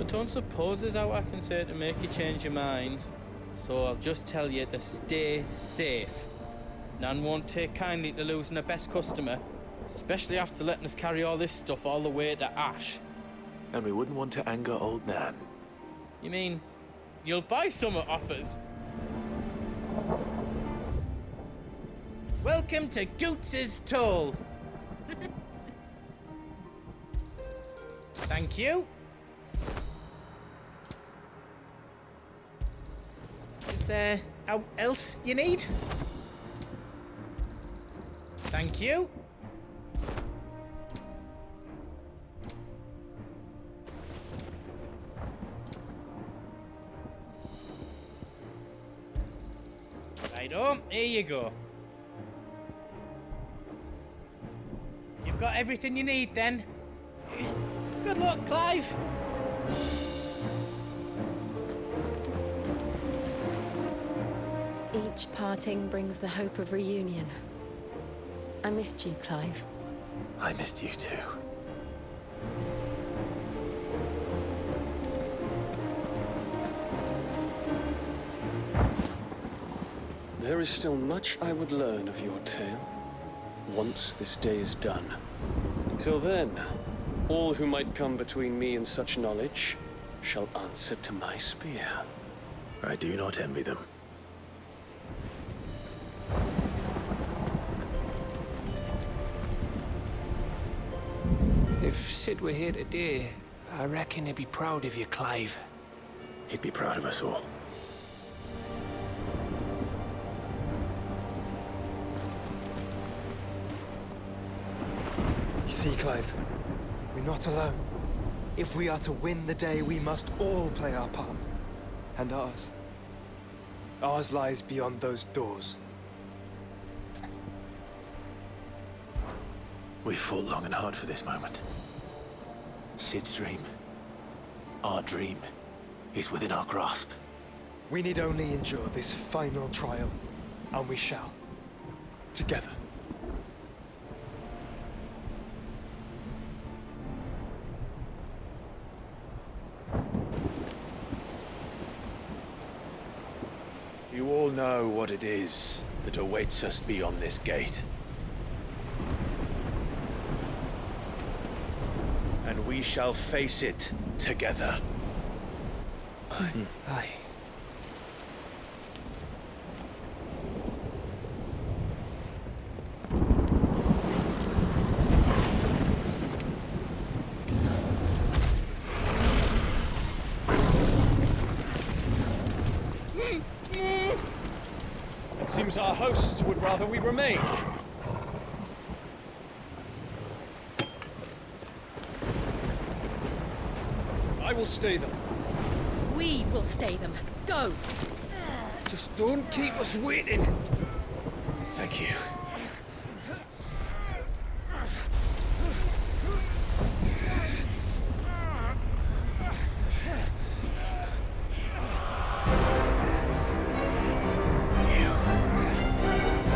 don't suppose there's how I can say to make you change your mind. So I'll just tell you to stay safe. Nan won't take kindly to losing her best customer, especially after letting us carry all this stuff all the way to Ash. And we wouldn't want to anger old Nan. You mean, you'll buy some off us? Welcome to Goots's Toll. Thank you. Is there else you need? Thank you. Righto, here you go. You've got everything you need then. Good luck, Clive. Each parting brings the hope of reunion. I missed you, Clive. I missed you too. There is still much I would learn of your tale, once this day is done. Till then, all who might come between me and such knowledge shall answer to my spear. I do not envy them. If Sid were here today, I reckon he'd be proud of you, Clive. He'd be proud of us all. You see, Clive, we're not alone. If we are to win the day, we must all play our part. And ours. Ours lies beyond those doors. We fought long and hard for this moment. Sid's dream, our dream, is within our grasp. We need only endure this final trial, and we shall. Together. You all know what it is that awaits us beyond this gate. And we shall face it together. Aye. It seems our hosts would rather we remain. I will stay them. We will stay them. Go! Just don't keep us waiting. Thank you.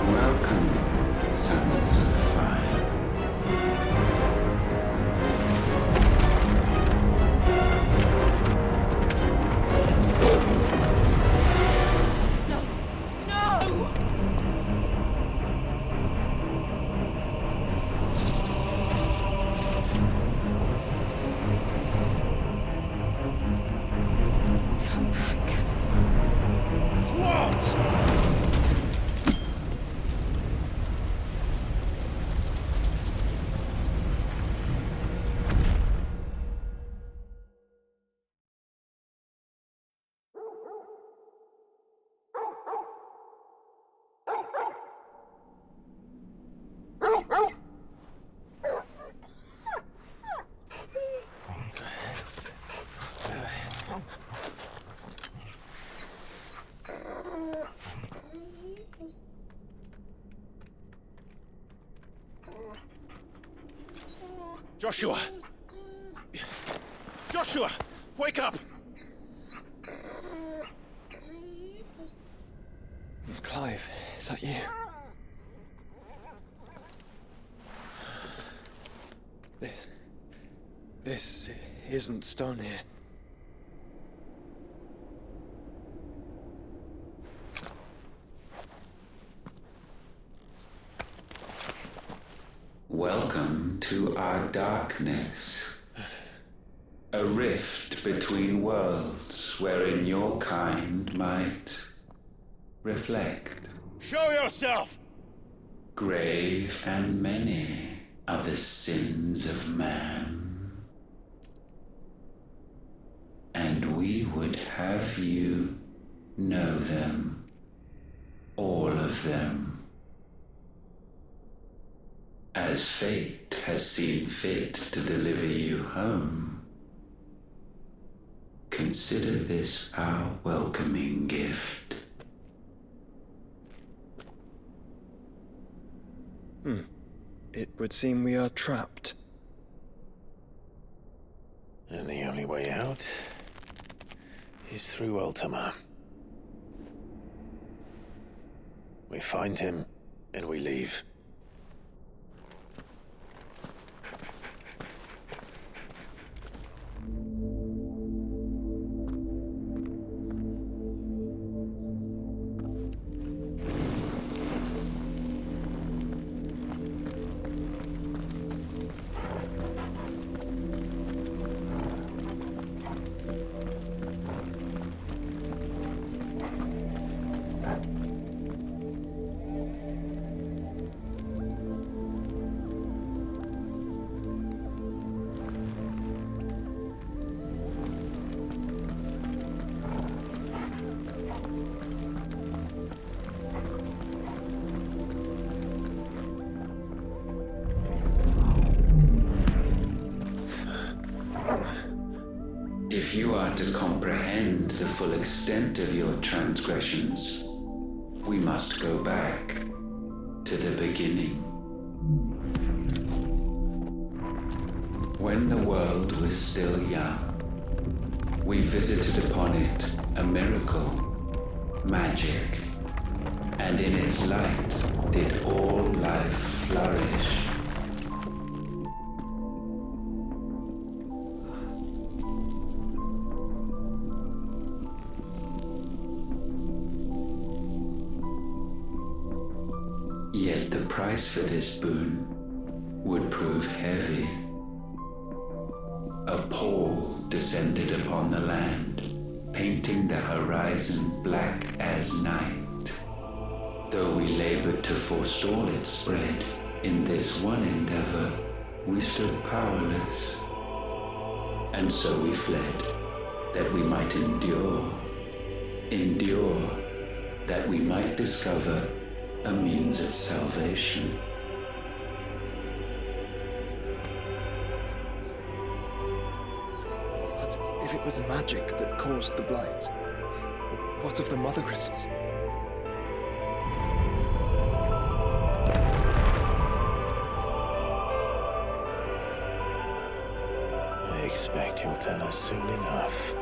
Welcome, sons of fire. No! No! Come back. What? Joshua! Joshua! Wake up! Clive, is that you? This isn't stone here. Welcome to our darkness. A rift between worlds wherein your kind might reflect. Show yourself! Grave and many are the sins of man. And we would have you know them, all of them, as fate has seen fit to deliver you home. Consider this our welcoming gift. It would seem we are trapped. And the only way out is through Ultima. We find him, and we leave. If you are to comprehend the full extent of your transgressions, we must go back to the beginning. When the world was still young, we visited upon it a miracle, magic, and in its light did all life flourish. Yet the price for this boon would prove heavy. A pall descended upon the land, painting the horizon black as night. Though we labored to forestall its spread, in this one endeavor we stood powerless. And so we fled, that we might endure, that we might discover a means of salvation. But if it was magic that caused the blight, what of the mother crystals? I expect you'll tell us soon enough.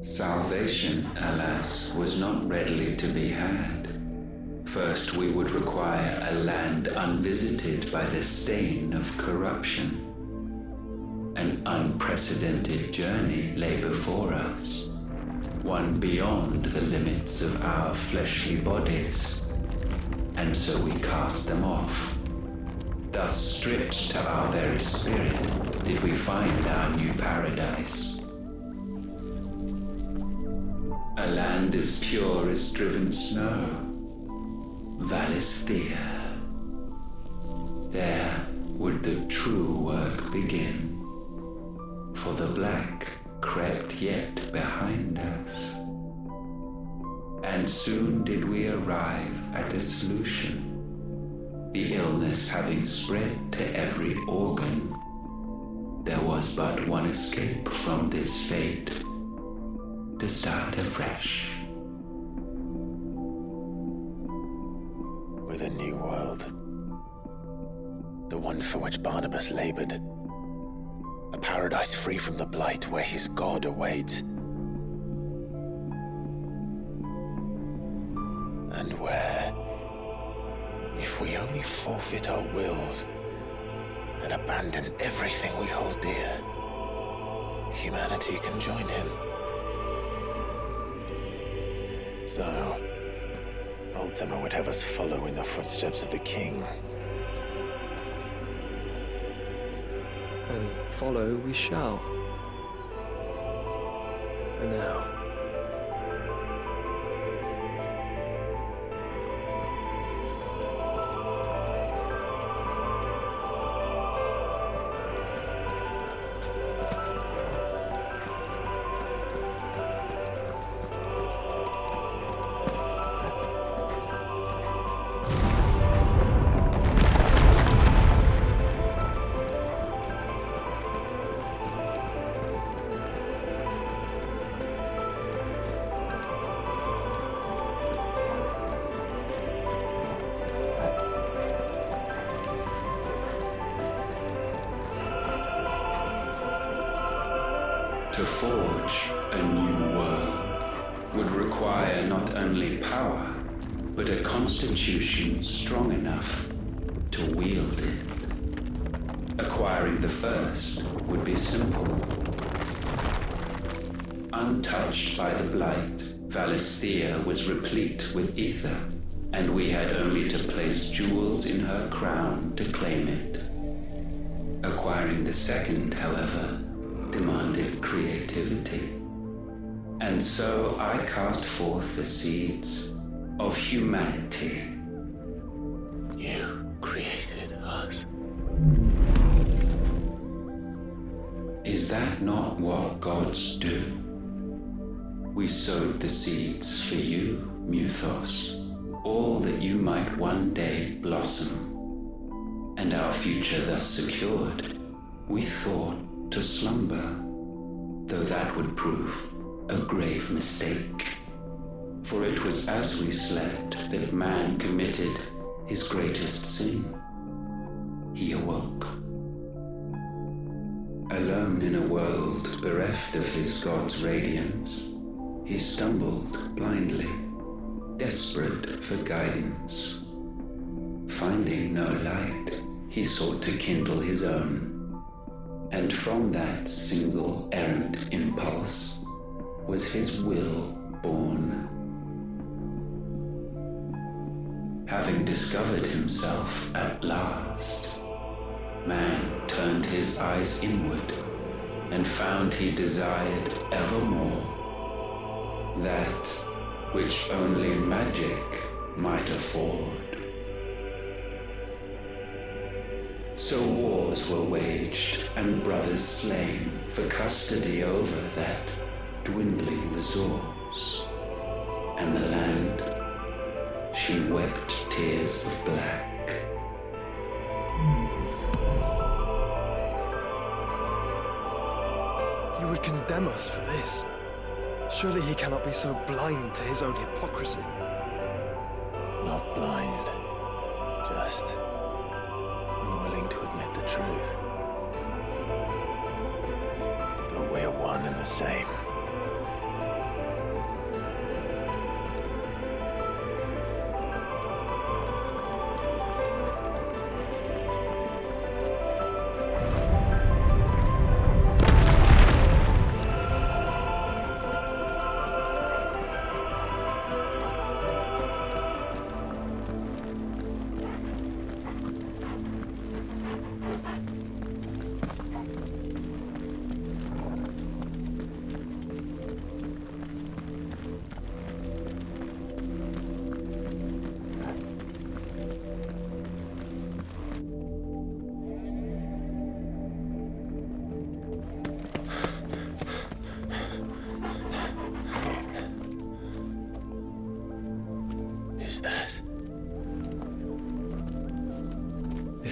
Salvation, alas, was not readily to be had. First, we would require a land unvisited by the stain of corruption. An unprecedented journey lay before us, one beyond the limits of our fleshly bodies. And so we cast them off. Thus, stripped to our very spirit, did we find our new paradise. A land as pure as driven snow, Valisthea. There would the true work begin, for the black crept yet behind us. And soon did we arrive at a solution. the illness having spread to every organ, there was but one escape from this fate: to start afresh. With a new world. The one for which Barnabas labored. A paradise free from the blight where his God awaits. And where, if we only forfeit our wills and abandon everything we hold dear, humanity can join him. So, Ultima would have us follow in the footsteps of the king. And follow we shall. For now. To forge a new world would require not only power, but a constitution strong enough to wield it. Acquiring the first would be simple. Untouched by the blight, Valisthea was replete with ether, and we had only to place jewels in her crown to claim it. Acquiring the second, however, demanded creativity. And so I cast forth the seeds of humanity. You created us. Is that not what gods do? We sowed the seeds for you, Muthos, all that you might one day blossom. And our future thus secured, we thought to slumber, though that would prove a grave mistake. For it was as we slept that man committed his greatest sin. He awoke. Alone in a world bereft of his God's radiance, he stumbled blindly, desperate for guidance. Finding no light, he sought to kindle his own. And from that single errant impulse was his will born. Having discovered himself at last, man turned his eyes inward and found he desired evermore that which only magic might afford. So wars were waged and brothers slain for custody over that dwindling resource. And the land, she wept tears of black. He would condemn us for this. Surely he cannot be so blind to his own hypocrisy. Not blind, just unwilling to admit the truth. But we're one and the same.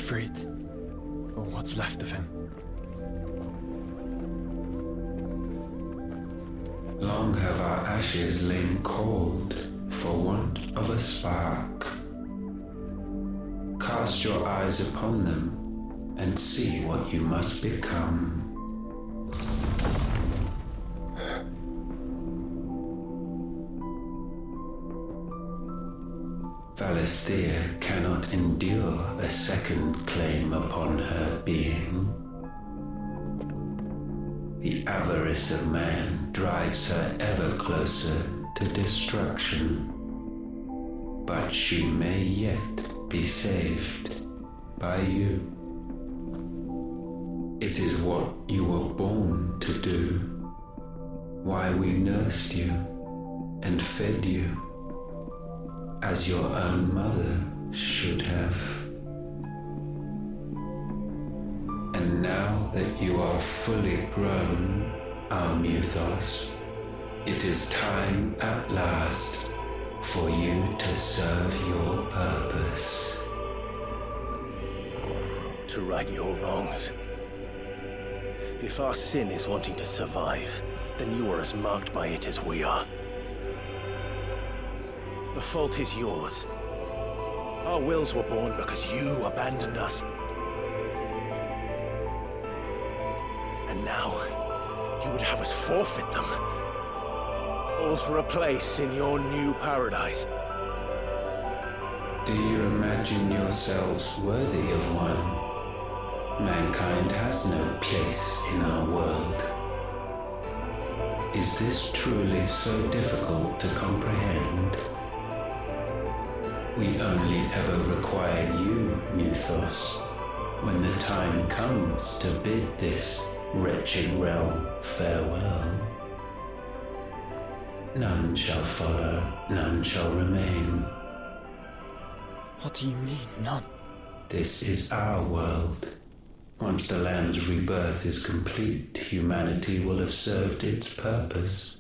Siegfried, or what's left of him. Long have our ashes lain cold for want of a spark. Cast your eyes upon them and see what you must become. Valisthea cannot endure a second claim upon her being. The avarice of man drives her ever closer to destruction. But she may yet be saved by you. It is what you were born to do, why we nursed you and fed you, as your own mother should have. And now that you are fully grown, our Muthos, it is time at last for you to serve your purpose. To right your wrongs. If our sin is wanting to survive, then you are as marked by it as we are. The fault is yours. Our wills were born because you abandoned us. And now, you would have us forfeit them. All for a place in your new paradise. Do you imagine yourselves worthy of one? Mankind has no place in our world. Is this truly so difficult to comprehend? We only ever require you, Muthos, when the time comes to bid this wretched realm farewell. None shall follow, none shall remain. What do you mean, none? This is our world. Once the land's rebirth is complete, humanity will have served its purpose.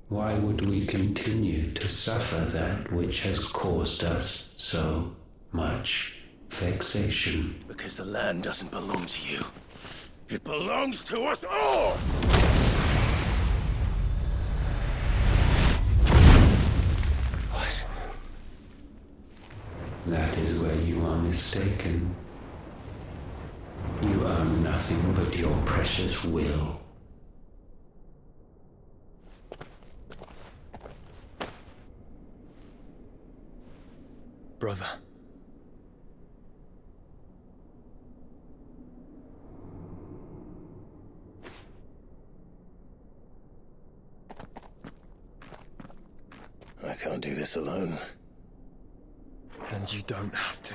Why would we continue to suffer that which has caused us so much vexation? Because the land doesn't belong to you. It belongs to us all! What? That is where you are mistaken. You own nothing but your precious will. Brother. I can't do this alone. And you don't have to.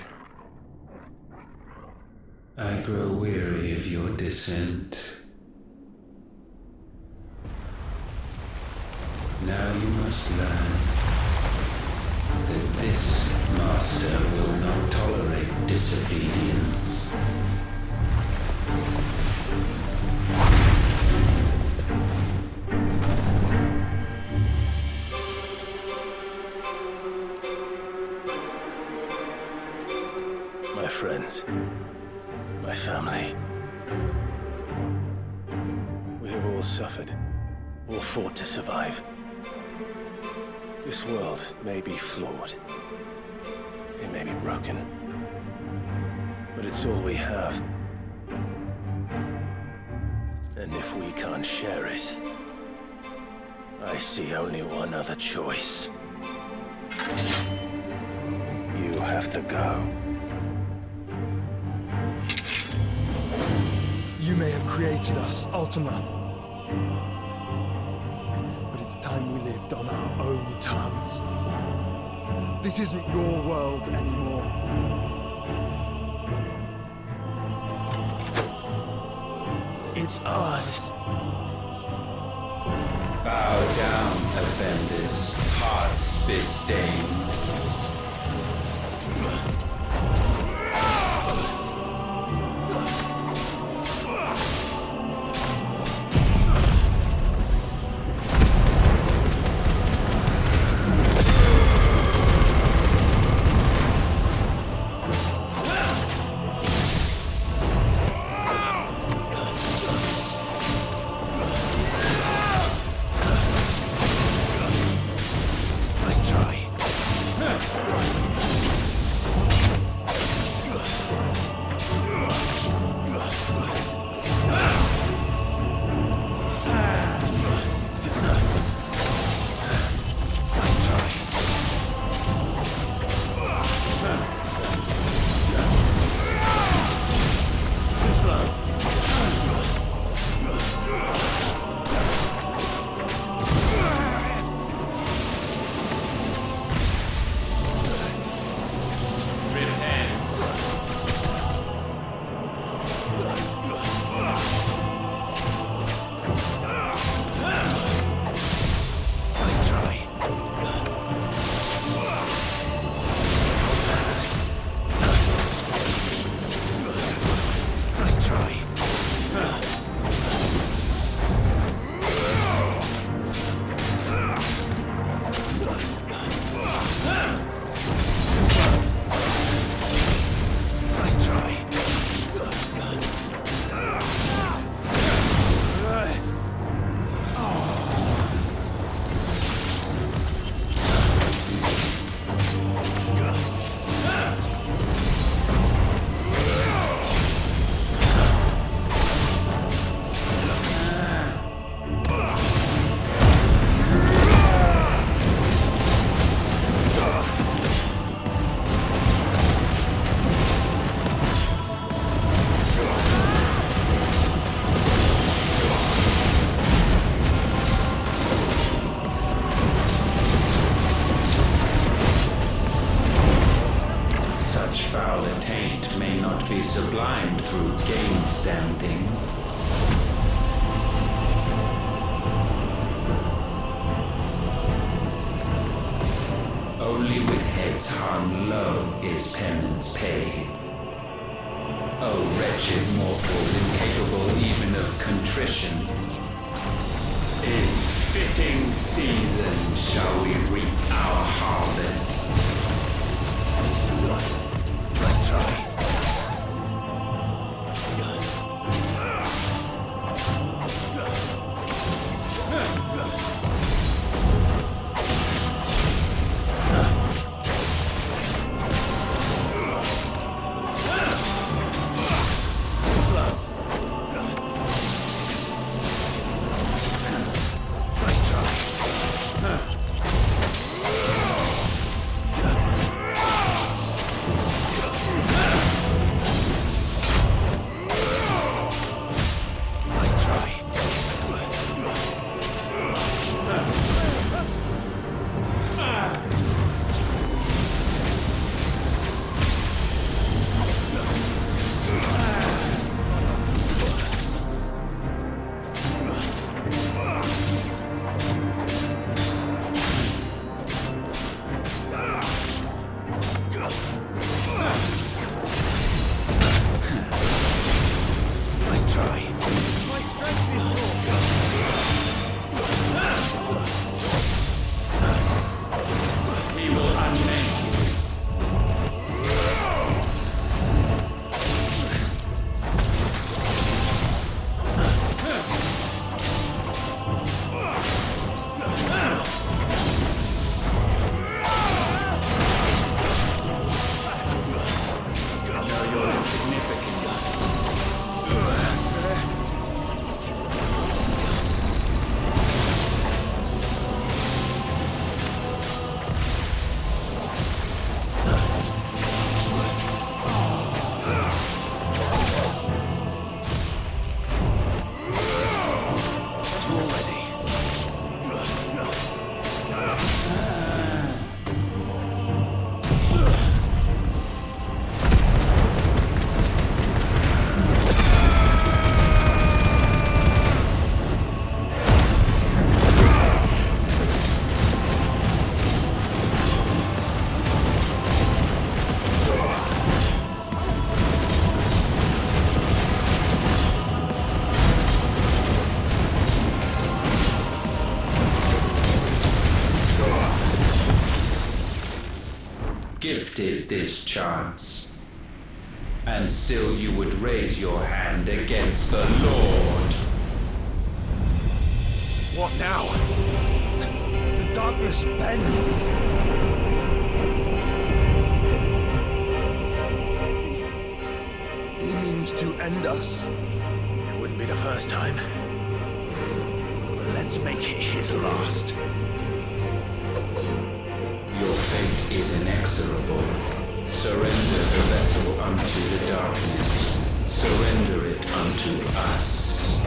I grow weary of your dissent. Now you must learn that this master will not tolerate disobedience. My friends, my family. We have all suffered, all fought to survive. This world may be flawed. It may be broken. But it's all we have. And if we can't share it, I see only one other choice. You have to go. You may have created us, Ultima. But it's time we lived on our own terms. This isn't your world anymore. It's ours. Bow down, offenders, hearts bestained. be sublimed through game standing. Only with heads hung low is penance paid. O wretched mortals, incapable even of contrition, in fitting season shall we reap our harvest. Let's try. Gifted this chance, and still you would raise your hand against the Lord. What now? The darkness bends. end us. It wouldn't be the first time. But let's make it his last. Your fate is inexorable. Surrender the vessel unto the darkness. Surrender it unto us.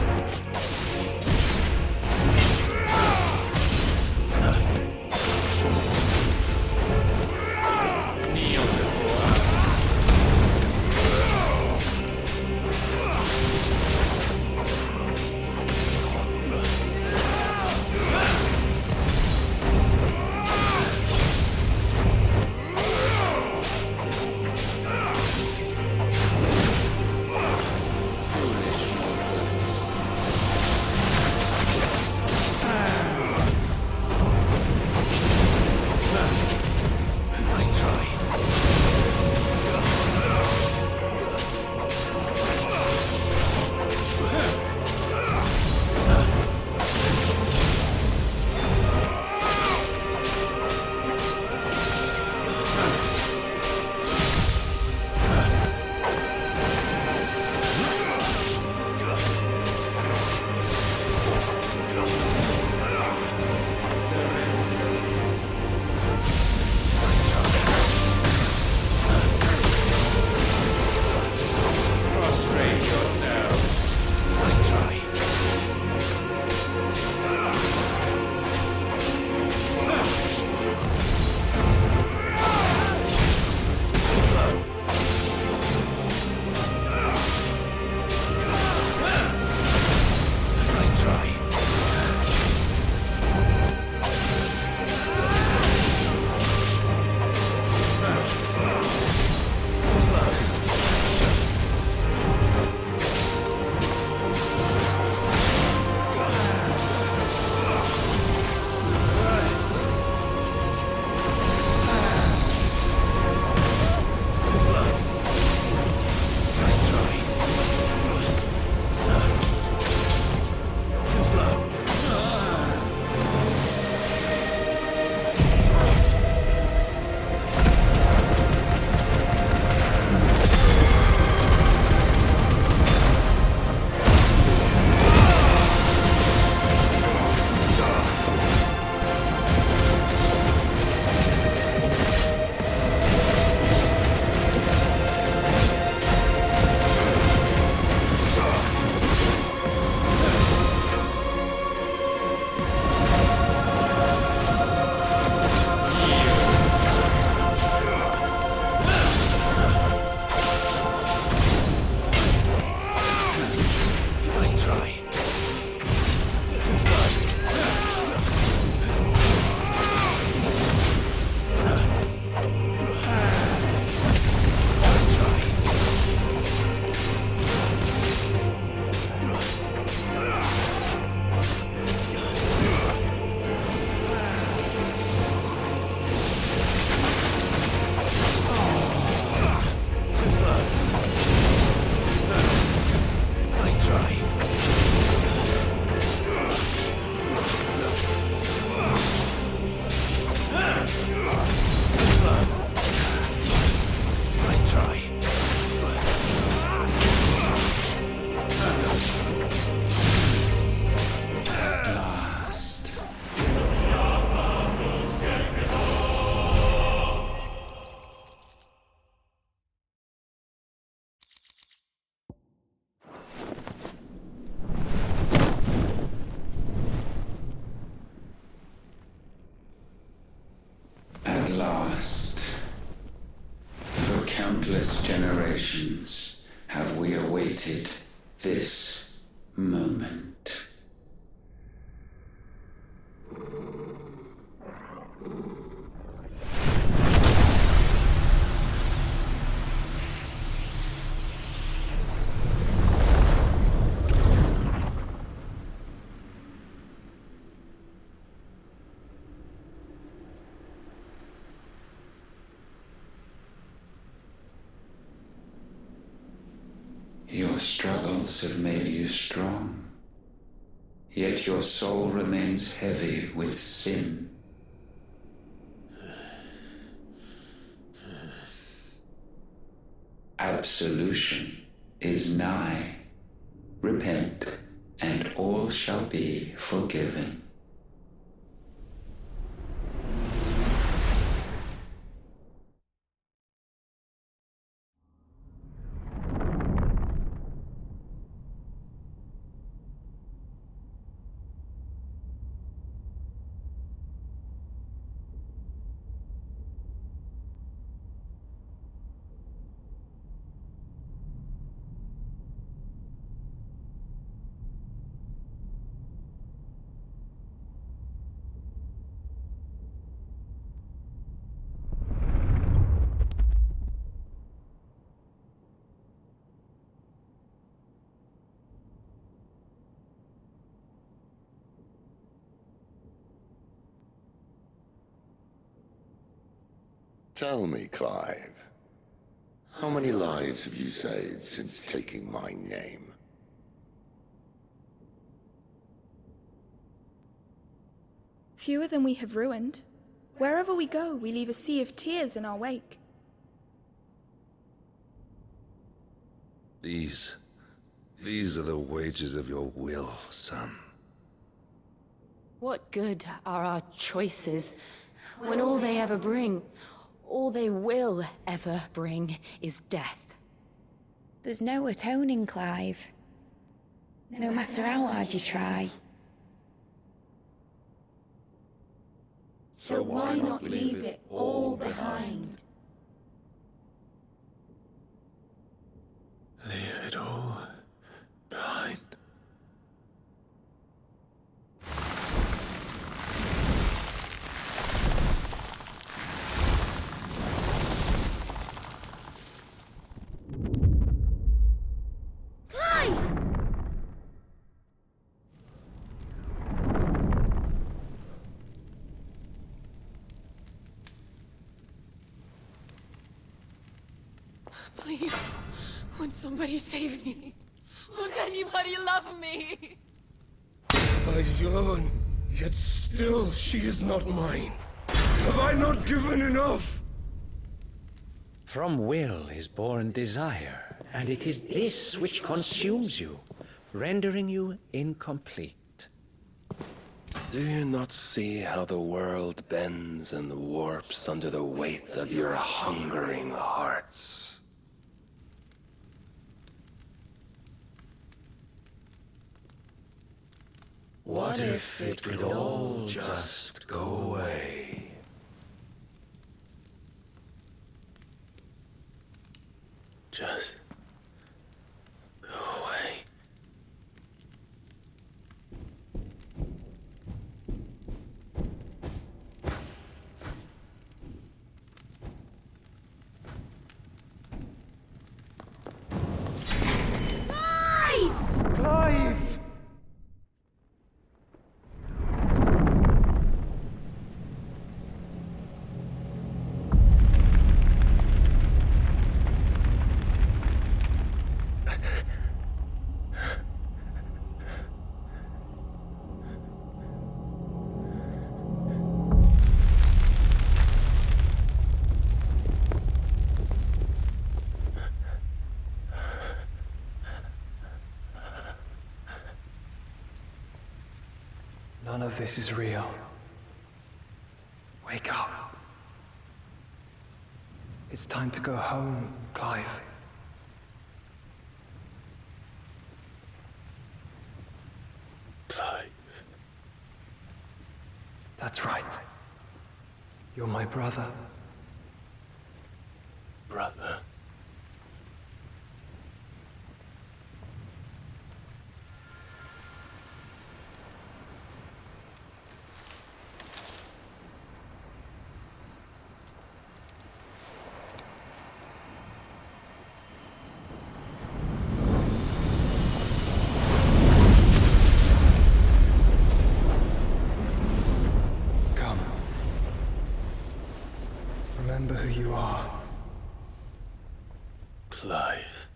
Kneel before us. last. For countless generations have we awaited this moment. Your struggles have made you strong, yet your soul remains heavy with sin. Absolution is nigh. Repent, and all shall be forgiven. Tell me, Clive, how many lives have you saved since taking my name? Fewer than we have ruined. Wherever we go, we leave a sea of tears in our wake. These are the wages of your will, son. What good are our choices when all they ever bring, all they will ever bring, is death? There's no atoning, Clive. No matter how hard you try. So why not leave it all behind? Leave it all behind. Please, won't somebody save me? Won't anybody love me? I yearn, yet still she is not mine. Have I not given enough? From will is born desire, and it is this which consumes you, rendering you incomplete. Do you not see how the world bends and warps under the weight of your hungering hearts? What if it could all just go away? Just go away. Clive! None of this is real. Wake up. It's time to go home, Clive. Clive. That's right. You're my brother. Brother. Come. Remember who you are. Clive.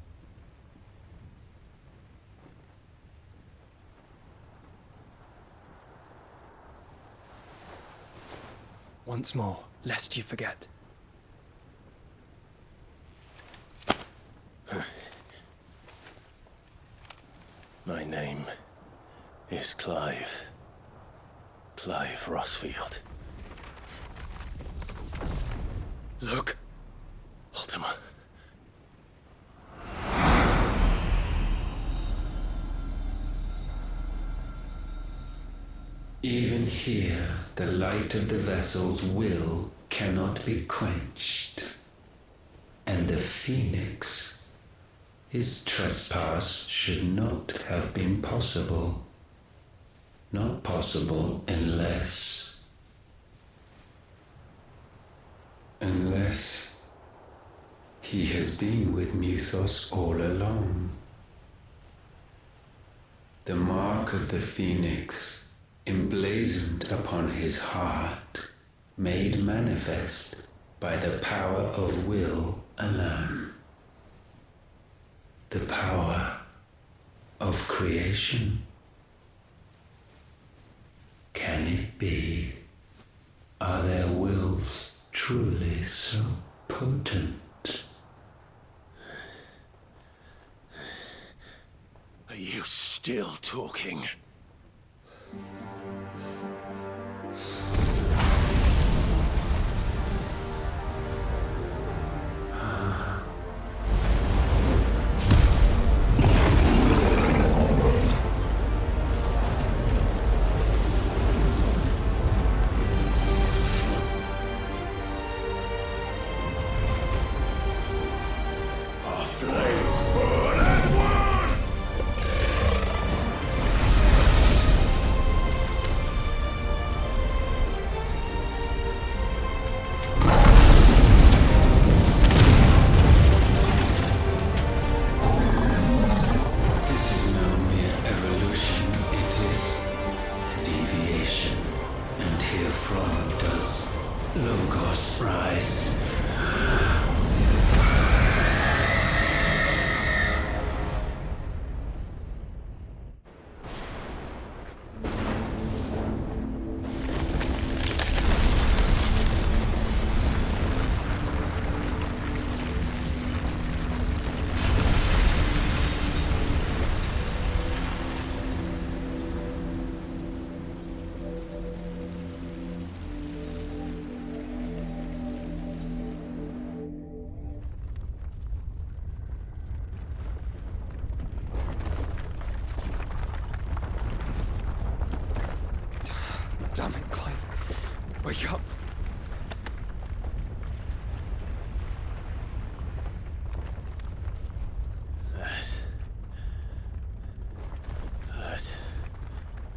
Once more, lest you forget. My name is Clive. Clive Rossfield. Look, Ultima. Even here, the light of the vessel's will cannot be quenched. And the Phoenix, his trespass should not have been possible. Not possible unless he has been with Muthos all along. The mark of the Phoenix, emblazoned upon his heart, made manifest by the power of will alone. The power of creation. Can it be? Are their wills truly so potent? Are you still talking? Damn it, Clive. Wake up. That hurt.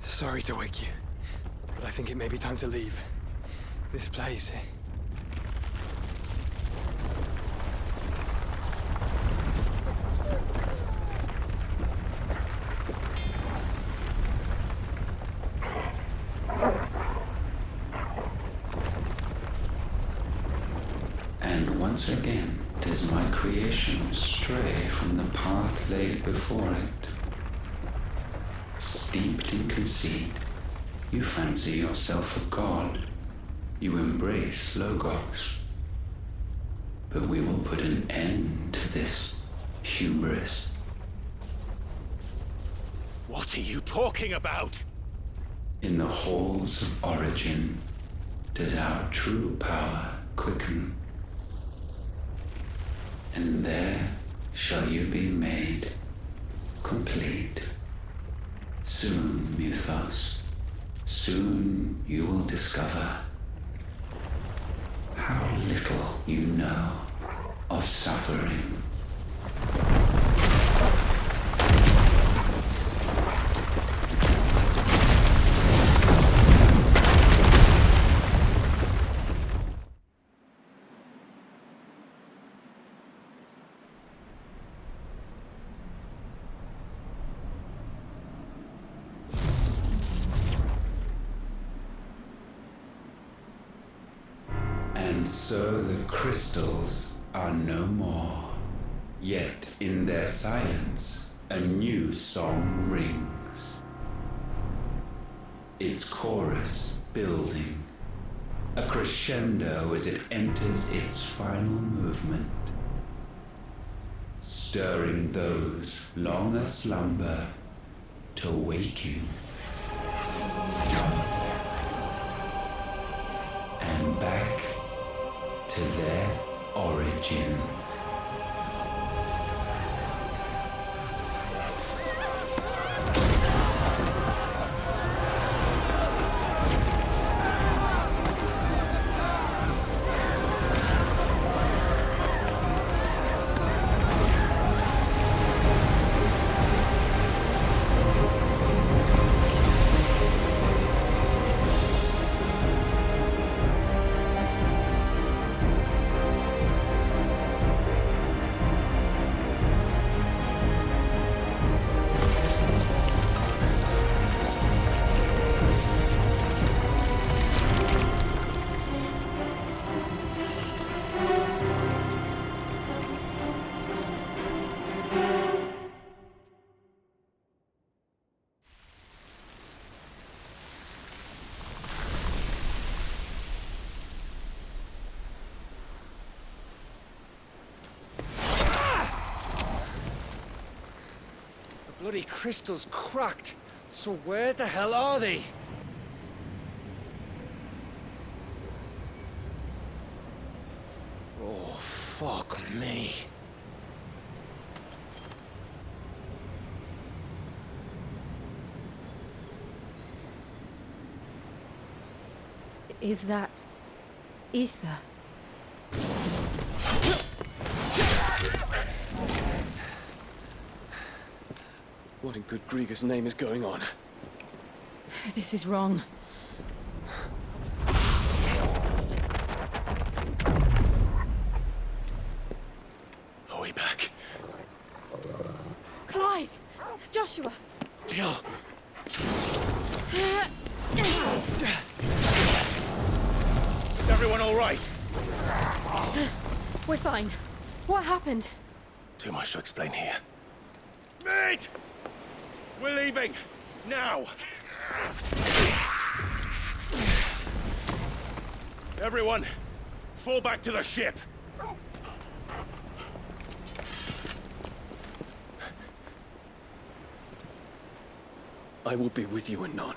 Sorry to wake you, but I think it may be time to leave. This place. Once again does my creation stray from the path laid before it. Steeped in conceit, you fancy yourself a god. You embrace Logos. But we will put an end to this hubris. What are you talking about? In the halls of origin does our true power quicken. And there shall you be made complete. Soon, Muthos, soon you will discover how little you know of suffering. And so the crystals are no more. Yet in their silence, a new song rings. Its chorus building, a crescendo as it enters its final movement, stirring those long aslumber without awaking. And back to their origin. Bloody crystal's cracked. So where the hell are they? Oh, fuck me. Is that ether? What in good Grieger's name is going on? This is wrong. Are we back? Clive! Joshua! Jill! Is everyone all right? We're fine. What happened? Too much to explain here. Mate! We're leaving! Now! Everyone, fall back to the ship! I will be with you anon.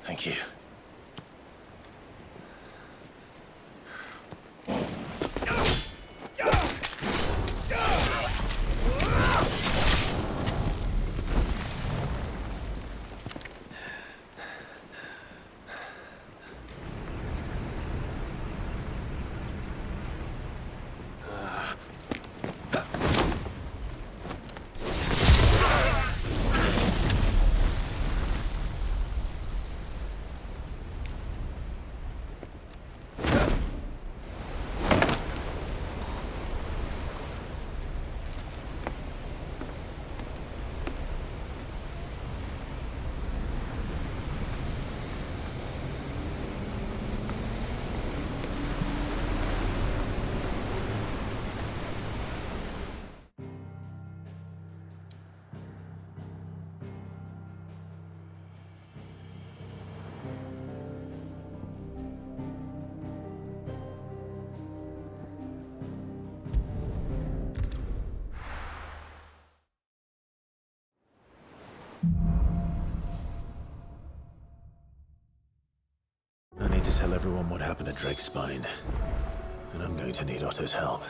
Thank you. I need to tell everyone what happened at Drake's Spine. And I'm going to need Otto's help.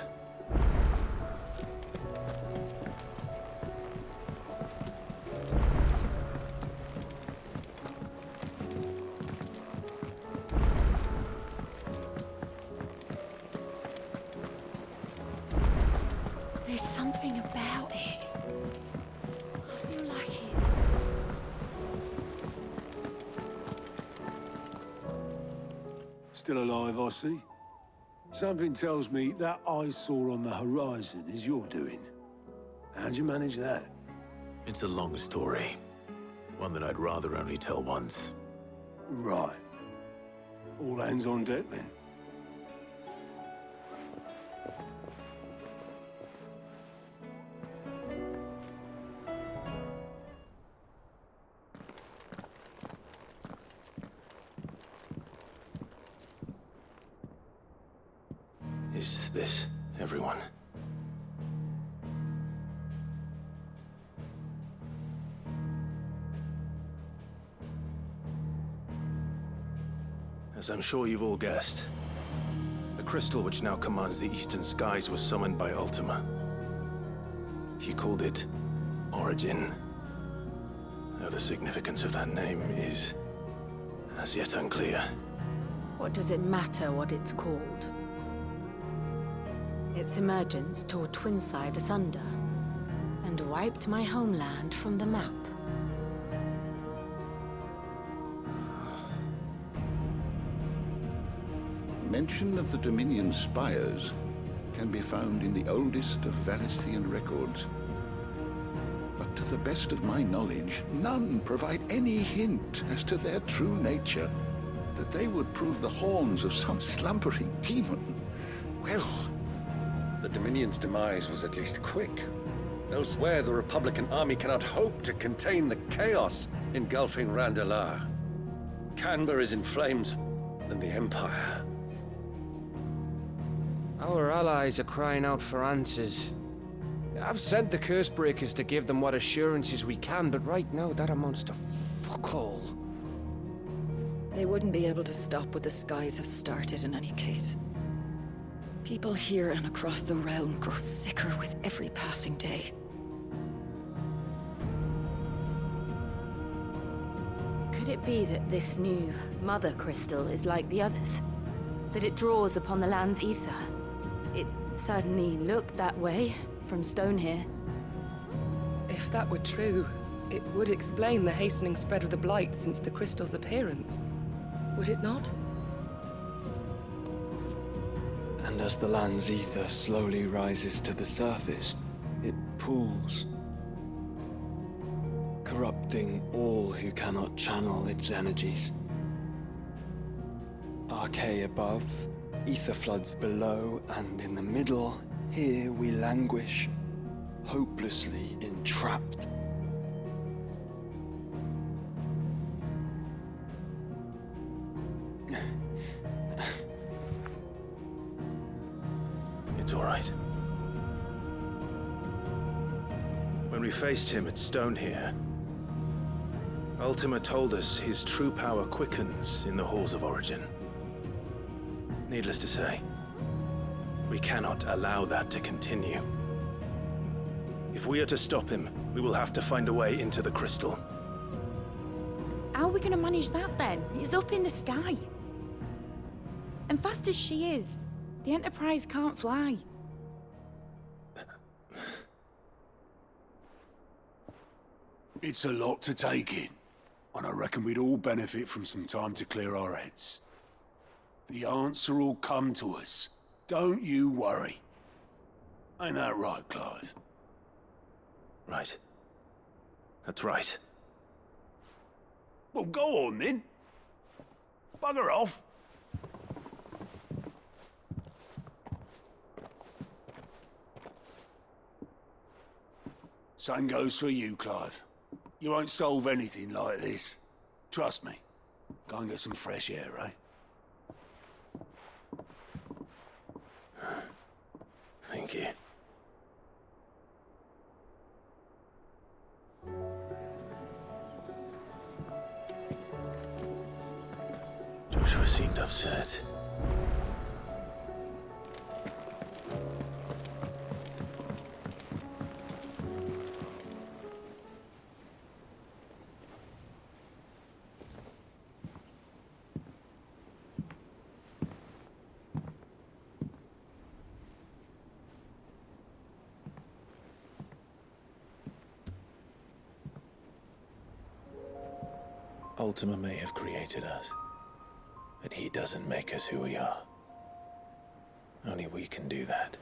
There's something about it. I feel like it's... Still alive, I see. Something tells me that eyesore on the horizon is your doing. How'd you manage that? It's a long story. One that I'd rather only tell once. Right. All hands on deck, then. Is this everyone? As I'm sure you've all guessed, the crystal which now commands the eastern skies was summoned by Ultima. He called it Origin. Though the significance of that name is as yet unclear. What does it matter what it's called? Its emergence tore Twinside asunder and wiped my homeland from the map. Mention of the Dominion spires can be found in the oldest of Valisthian records. But to the best of my knowledge, none provide any hint as to their true nature. That they would prove the horns of some slumbering demon. Well... The Dominion's demise was at least quick. Elsewhere, the Republican army cannot hope to contain the chaos engulfing Randalar. Canberra is in flames, and the Empire. Our allies are crying out for answers. I've sent the Cursebreakers to give them what assurances we can, but right now that amounts to fuck all. They wouldn't be able to stop what the skies have started in any case. People here and across the realm grow sicker with every passing day. Could it be that this new Mother Crystal is like the others? That it draws upon the land's ether? It certainly looked that way from stone here. If that were true, it would explain the hastening spread of the Blight since the crystal's appearance. Would it not? And as the land's ether slowly rises to the surface, it pools, corrupting all who cannot channel its energies. Archay above, ether floods below, and in the middle, here we languish, hopelessly entrapped. It's all right. When we faced him at Stone here, Ultima told us his true power quickens in the halls of Origin. Needless to say, we cannot allow that to continue. If we are to stop him, we will have to find a way into the crystal. How are we gonna manage that then? It's up in the sky. And fast as she is, the Enterprise can't fly. It's a lot to take in, and I reckon we'd all benefit from some time to clear our heads. The answer will come to us. Don't you worry. Ain't that right, Clive? Right. That's right. Well, go on then. Bugger off. Same goes for you, Clive. You won't solve anything like this. Trust me. Go and get some fresh air, eh? Thank you. Joshua seemed upset. Ultima may have created us, but he doesn't make us who we are. Only we can do that.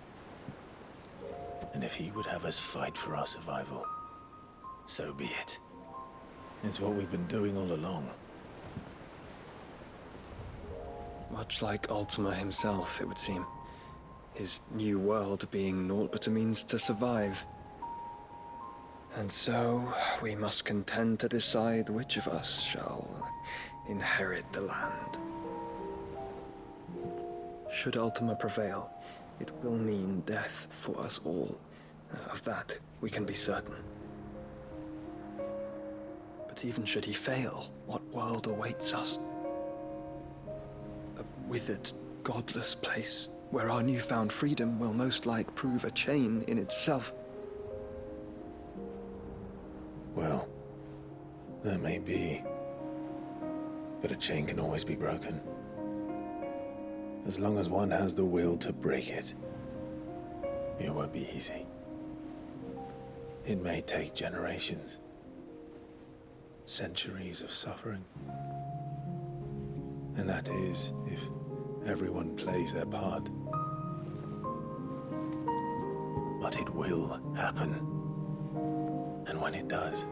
And if he would have us fight for our survival, so be it. It's what we've been doing all along. Much like Ultima himself, it would seem. His new world being naught but a means to survive. And so, we must contend to decide which of us shall inherit the land. Should Ultima prevail, it will mean death for us all. Of that, we can be certain. But even should he fail, what world awaits us? withered, godless place where our newfound freedom will most like prove a chain in itself. Well, that may be. But a chain can always be broken. As long as one has the will to break it. It won't be easy. It may take generations. Centuries of suffering. And that is, if everyone plays their part. But it will happen. And when it does,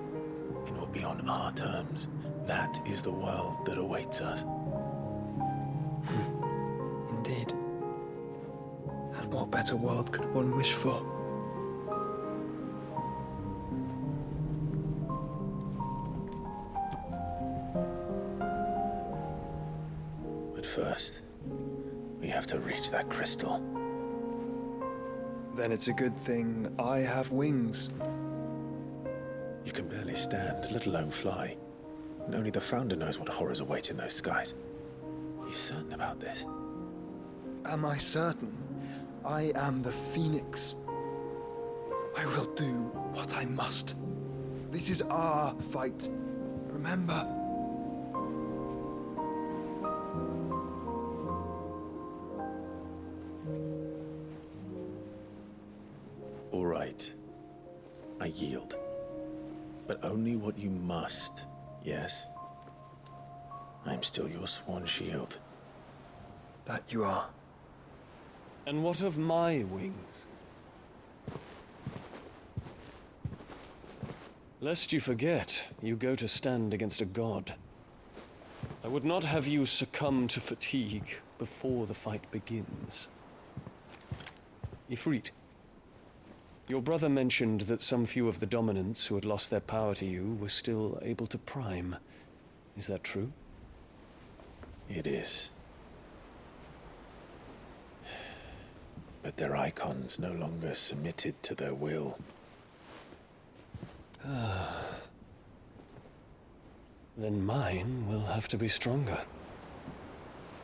it will be on our terms. That is the world that awaits us. Indeed. And what better world could one wish for? But first, we have to reach that crystal. Then it's a good thing I have wings. You can barely stand, let alone fly. And only the Founder knows what horrors await in those skies. Are you certain about this? Am I certain? I am the Phoenix. I will do what I must. This is our fight. Remember? All right. I yield. But only what you must, yes? I'm still your sworn shield. That you are. And what of my wings? Lest you forget, you go to stand against a god. I would not have you succumb to fatigue before the fight begins. Ifrit, your brother mentioned that some few of the dominants who had lost their power to you were still able to prime. Is that true? It is. But their icons no longer submitted to their will. Then mine will have to be stronger.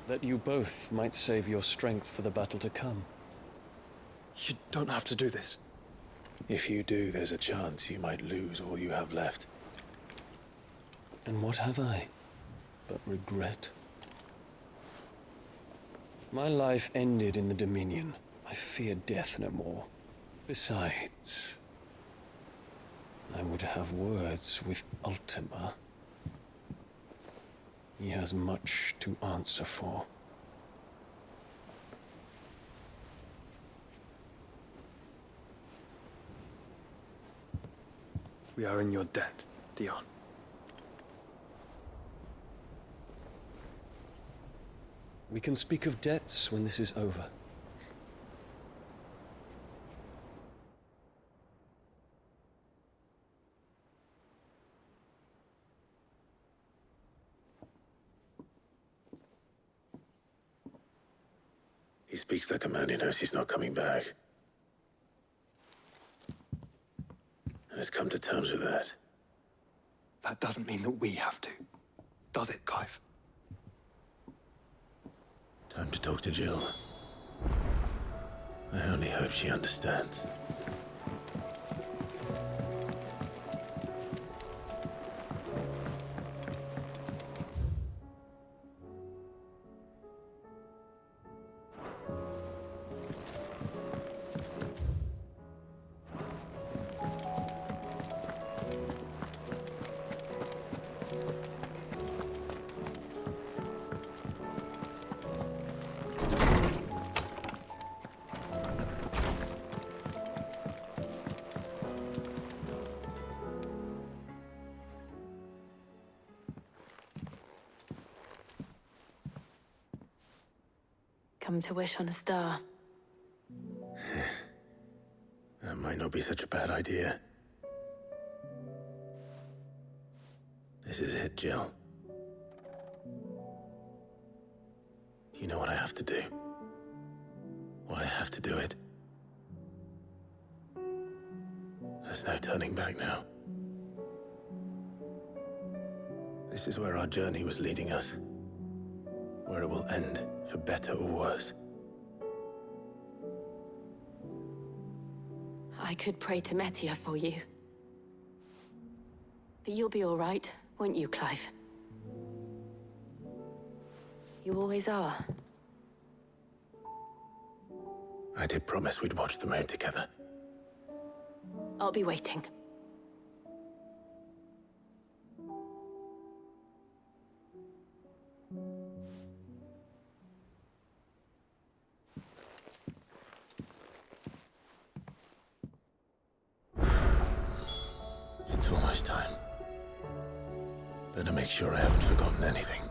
That you both might save your strength for the battle to come. You don't have to do this. If you do, there's a chance you might lose all you have left. And what have I but regret? My life ended in the Dominion. I fear death no more. Besides, I would have words with Ultima. He has much to answer for. We are in your debt, Dion. We can speak of debts when this is over. He speaks like a man who knows he's not coming back. And has come to terms with that. That doesn't mean that we have to, does it, Clive? Time to talk to Jill. I only hope she understands. Come to wish on a star. That might not be such a bad idea. This is it, Jill. You know what I have to do? Why I have to do it? There's no turning back now. This is where our journey was leading us. Where it will end For better or worse. I could pray to Metia for you. But you'll be all right, won't you, Clive? You always are. I did promise we'd watch the moon together. I'll be waiting. It's almost time. Better make sure I haven't forgotten anything.